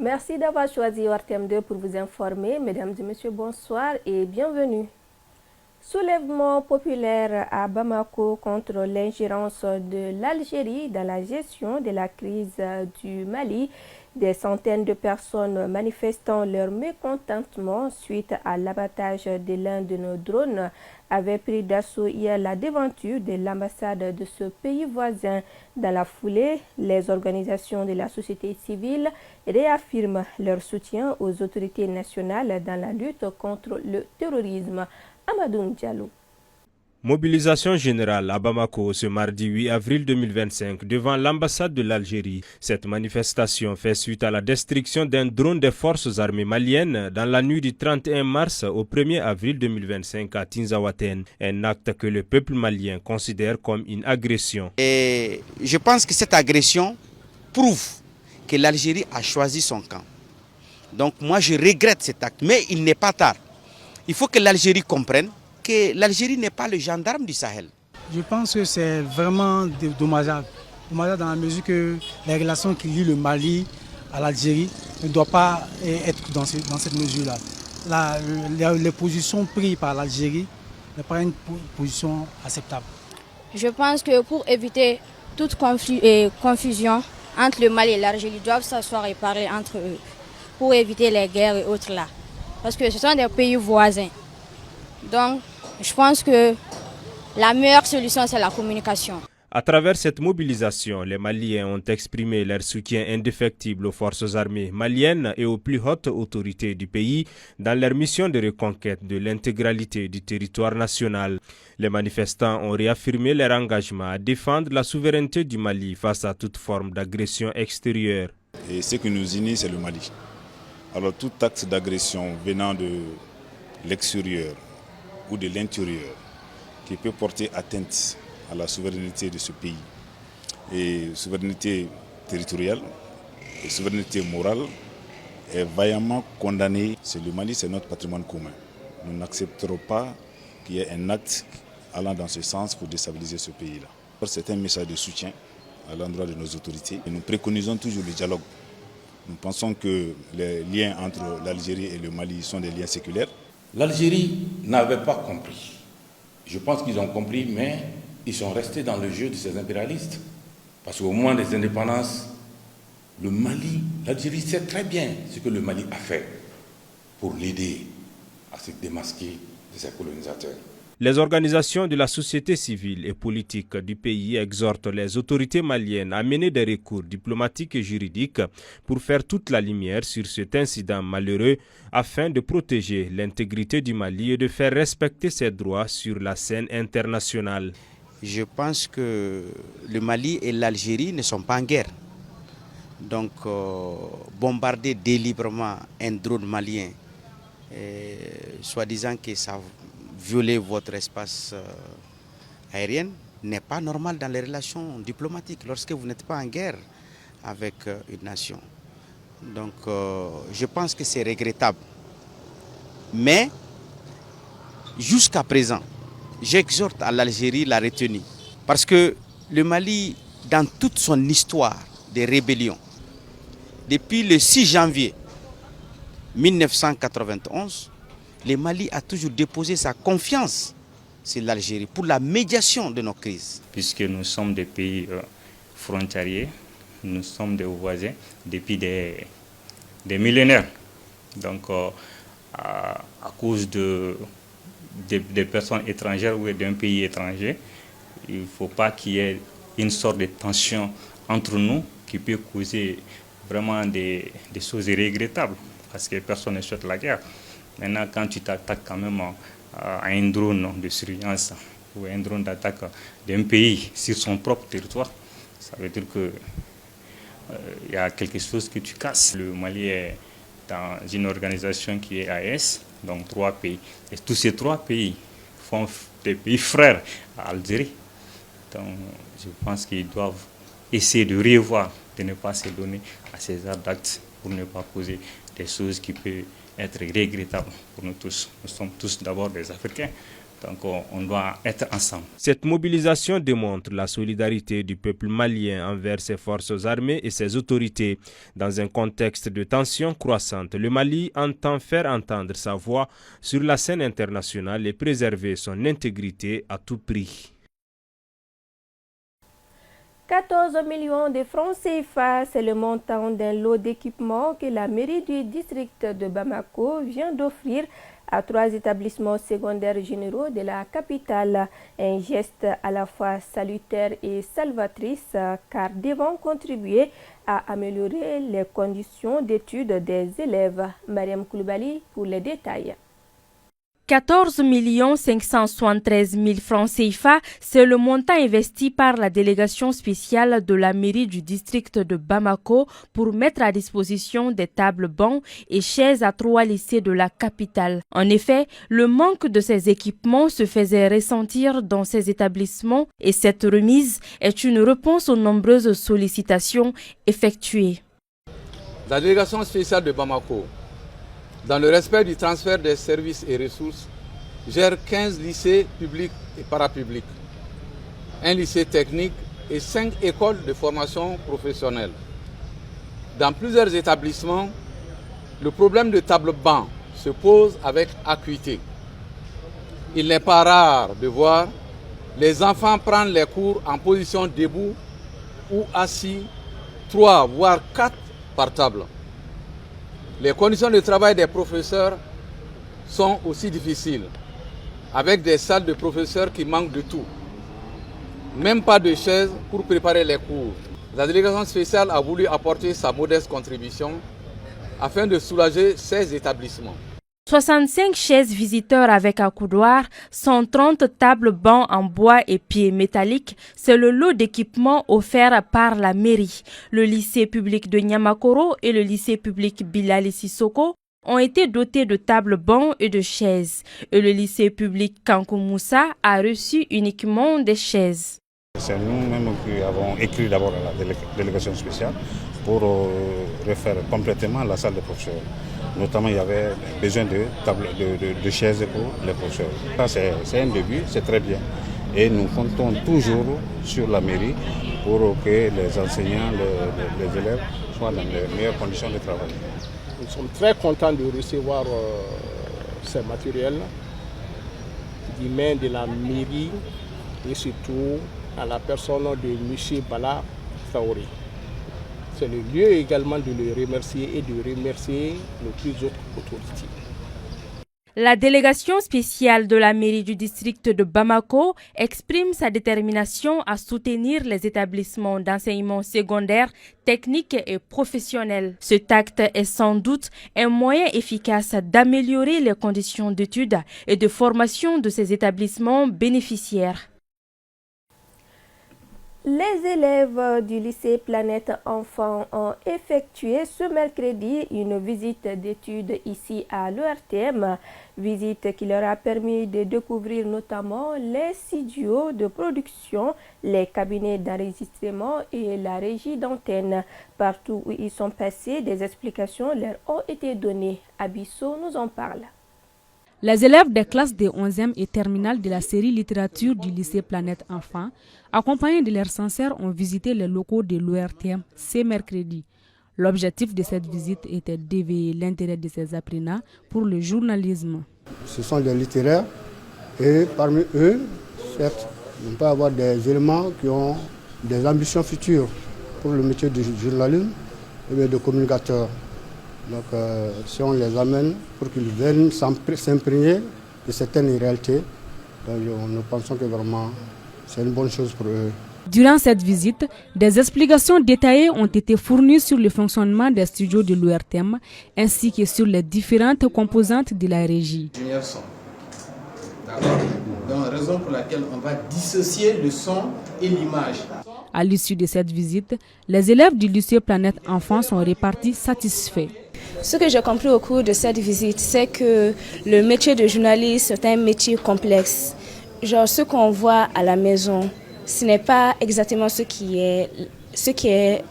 Merci d'avoir choisi ORTM2 pour vous informer. Mesdames et messieurs, bonsoir et bienvenue. Soulèvement populaire à Bamako contre l'ingérence de l'Algérie dans la gestion de la crise du Mali. Des centaines de personnes manifestant leur mécontentement suite à l'abattage de l'un de nos drones avaient pris d'assaut hier la devanture de l'ambassade de ce pays voisin. Dans la foulée, les organisations de la société civile réaffirment leur soutien aux autorités nationales dans la lutte contre le terrorisme. Amadou Diallo. Mobilisation générale à Bamako ce mardi 8 avril 2025 devant l'ambassade de l'Algérie. Cette manifestation fait suite à la destruction d'un drone des forces armées maliennes dans la nuit du 31 mars au 1er avril 2025 à Tinzaouaten. Un acte que le peuple malien considère comme une agression. Et je pense que cette agression prouve que l'Algérie a choisi son camp. Donc moi je regrette cet acte, mais il n'est pas tard. Il faut que l'Algérie comprenne que l'Algérie n'est pas le gendarme du Sahel. Je pense que c'est vraiment dommageable. Dommageable dans la mesure que les relations qui lient le Mali à l'Algérie ne doivent pas être dans cette mesure-là. Les positions prises par l'Algérie ne sont pas une position acceptable. Je pense que pour éviter toute confusion entre le Mali et l'Algérie, ils doivent s'asseoir et parler entre eux pour éviter les guerres et autres là. Parce que ce sont des pays voisins. Donc, je pense que la meilleure solution, c'est la communication. À travers cette mobilisation, les Maliens ont exprimé leur soutien indéfectible aux forces armées maliennes et aux plus hautes autorités du pays dans leur mission de reconquête de l'intégralité du territoire national. Les manifestants ont réaffirmé leur engagement à défendre la souveraineté du Mali face à toute forme d'agression extérieure. Et ce qui nous unit, c'est le Mali. Alors tout acte d'agression venant de l'extérieur ou de l'intérieur qui peut porter atteinte à la souveraineté de ce pays, et souveraineté territoriale et souveraineté morale, est vaillamment condamné. Le Mali, c'est notre patrimoine commun. Nous n'accepterons pas qu'il y ait un acte allant dans ce sens pour déstabiliser ce pays-là. C'est un message de soutien à l'endroit de nos autorités et nous préconisons toujours le dialogue. Nous pensons que les liens entre l'Algérie et le Mali sont des liens séculaires. L'Algérie n'avait pas compris. Je pense qu'ils ont compris, mais ils sont restés dans le jeu de ces impérialistes. Parce qu'au moment des indépendances, le Mali, l'Algérie sait très bien ce que le Mali a fait pour l'aider à se démasquer de ses colonisateurs. Les organisations de la société civile et politique du pays exhortent les autorités maliennes à mener des recours diplomatiques et juridiques pour faire toute la lumière sur cet incident malheureux afin de protéger l'intégrité du Mali et de faire respecter ses droits sur la scène internationale. Je pense que le Mali et l'Algérie ne sont pas en guerre. Donc bombarder délibérément un drone malien, soi-disant que ça violer votre espace aérien, n'est pas normal dans les relations diplomatiques lorsque vous n'êtes pas en guerre avec une nation. Donc je pense que c'est regrettable. Mais jusqu'à présent, j'exhorte à l'Algérie la retenue. Parce que le Mali, dans toute son histoire de rébellion, depuis le 6 janvier 1991, le Mali a toujours déposé sa confiance sur l'Algérie pour la médiation de nos crises. Puisque nous sommes des pays frontaliers, nous sommes des voisins depuis des millénaires. Donc à cause des personnes étrangères ou d'un pays étranger, il ne faut pas qu'il y ait une sorte de tension entre nous qui peut causer vraiment des choses regrettables parce que personne ne souhaite la guerre. Maintenant, quand tu t'attaques quand même à un drone de surveillance ou un drone d'attaque d'un pays sur son propre territoire, ça veut dire qu'il y a quelque chose que tu casses. Le Mali est dans une organisation qui est AES, donc 3 pays. Et tous ces 3 pays font des pays frères à Algérie. Donc je pense qu'ils doivent essayer de revoir, de ne pas se donner à ces actes pour ne pas poser des choses qui peuvent être regrettables pour nous tous. Nous sommes tous d'abord des Africains. Donc on doit être ensemble. Cette mobilisation démontre la solidarité du peuple malien envers ses forces armées et ses autorités. Dans un contexte de tensions croissantes, le Mali entend faire entendre sa voix sur la scène internationale et préserver son intégrité à tout prix. 14 millions de francs CFA, c'est le montant d'un lot d'équipements que la mairie du district de Bamako vient d'offrir à 3 établissements secondaires généraux de la capitale. Un geste à la fois salutaire et salvatrice car devant contribuer à améliorer les conditions d'études des élèves. Mariam Koulibaly pour les détails. 14 573 000 francs CFA, c'est le montant investi par la délégation spéciale de la mairie du district de Bamako pour mettre à disposition des tables bancs et chaises à 3 lycées de la capitale. En effet, le manque de ces équipements se faisait ressentir dans ces établissements et cette remise est une réponse aux nombreuses sollicitations effectuées. La délégation spéciale de Bamako, dans le respect du transfert des services et ressources, gère 15 lycées publics et parapublics, un lycée technique et 5 écoles de formation professionnelle. Dans plusieurs établissements, le problème de table-banc se pose avec acuité. Il n'est pas rare de voir les enfants prendre les cours en position debout ou assis, 3 voire 4 par table. Les conditions de travail des professeurs sont aussi difficiles, avec des salles de professeurs qui manquent de tout. Même pas de chaises pour préparer les cours. La délégation spéciale a voulu apporter sa modeste contribution afin de soulager ces établissements. 65 chaises visiteurs avec accoudoir, 130 tables bancs en bois et pieds métalliques, c'est le lot d'équipements offert par la mairie. Le lycée public de Niamakoro et le lycée public Bilali Sissoko ont été dotés de tables bancs et de chaises. Et le lycée public Kankoumoussa a reçu uniquement des chaises. C'est nous-mêmes qui avons écrit d'abord à la délégation spéciale pour refaire complètement la salle des professeurs. Notamment, il y avait besoin de chaises pour les professeurs. Ça, c'est un début, c'est très bien. Et nous comptons toujours sur la mairie pour que les enseignants, les élèves soient dans les meilleures conditions de travail. Nous sommes très contents de recevoir ces matériels des mains de la mairie et surtout à la personne de M. Bala Traoré. C'est le lieu également de le remercier et de remercier nos plus autres autorités. La délégation spéciale de la mairie du district de Bamako exprime sa détermination à soutenir les établissements d'enseignement secondaire, technique et professionnel. Cet acte est sans doute un moyen efficace d'améliorer les conditions d'études et de formation de ces établissements bénéficiaires. Les élèves du lycée Planète Enfants ont effectué ce mercredi une visite d'études ici à l'ERTM, visite qui leur a permis de découvrir notamment les studios de production, les cabinets d'enregistrement et la régie d'antenne. Partout où ils sont passés, des explications leur ont été données. Abisso nous en parle. Les élèves des classes de 11e et terminale de la série littérature du lycée Planète Enfants, accompagnés de leurs censeurs, ont visité les locaux de l'ORTM ce mercredi. L'objectif de cette visite était d'éveiller l'intérêt de ces apprenants pour le journalisme. Ce sont des littéraires et parmi eux, certes, on peut avoir des éléments qui ont des ambitions futures pour le métier du journalisme et de communicateur. Donc si on les amène pour qu'ils viennent s'imprégner de certaines réalités, donc nous pensons que vraiment c'est une bonne chose pour eux. Durant cette visite, des explications détaillées ont été fournies sur le fonctionnement des studios de l'ORTM ainsi que sur les différentes composantes de la régie. D'accord. Donc, raison pour laquelle on va dissocier le son et l'image. À l'issue de cette visite, les élèves du lycée Planète Enfants sont repartis satisfaits. Ce que j'ai compris au cours de cette visite, c'est que le métier de journaliste est un métier complexe. Genre ce qu'on voit à la maison, ce n'est pas exactement ce qui est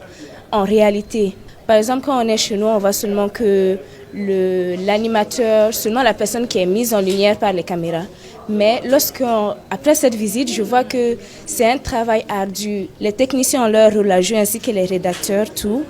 en réalité. Par exemple, quand on est chez nous, on voit seulement que l'animateur, seulement la personne qui est mise en lumière par les caméras. Mais après cette visite, je vois que c'est un travail ardu. Les techniciens ont leur rôle à jouer ainsi que les rédacteurs, tout.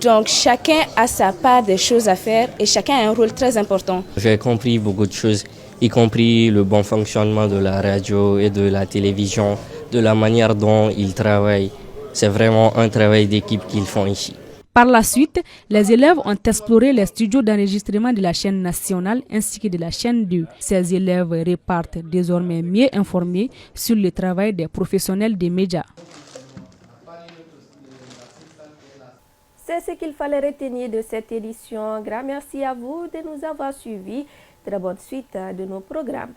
Donc chacun a sa part des choses à faire et chacun a un rôle très important. J'ai compris beaucoup de choses, y compris le bon fonctionnement de la radio et de la télévision, de la manière dont ils travaillent. C'est vraiment un travail d'équipe qu'ils font ici. Par la suite, les élèves ont exploré les studios d'enregistrement de la chaîne nationale ainsi que de la chaîne 2. Ces élèves repartent désormais mieux informés sur le travail des professionnels des médias. C'est ce qu'il fallait retenir de cette édition. Grand merci à vous de nous avoir suivis. Très bonne suite de nos programmes.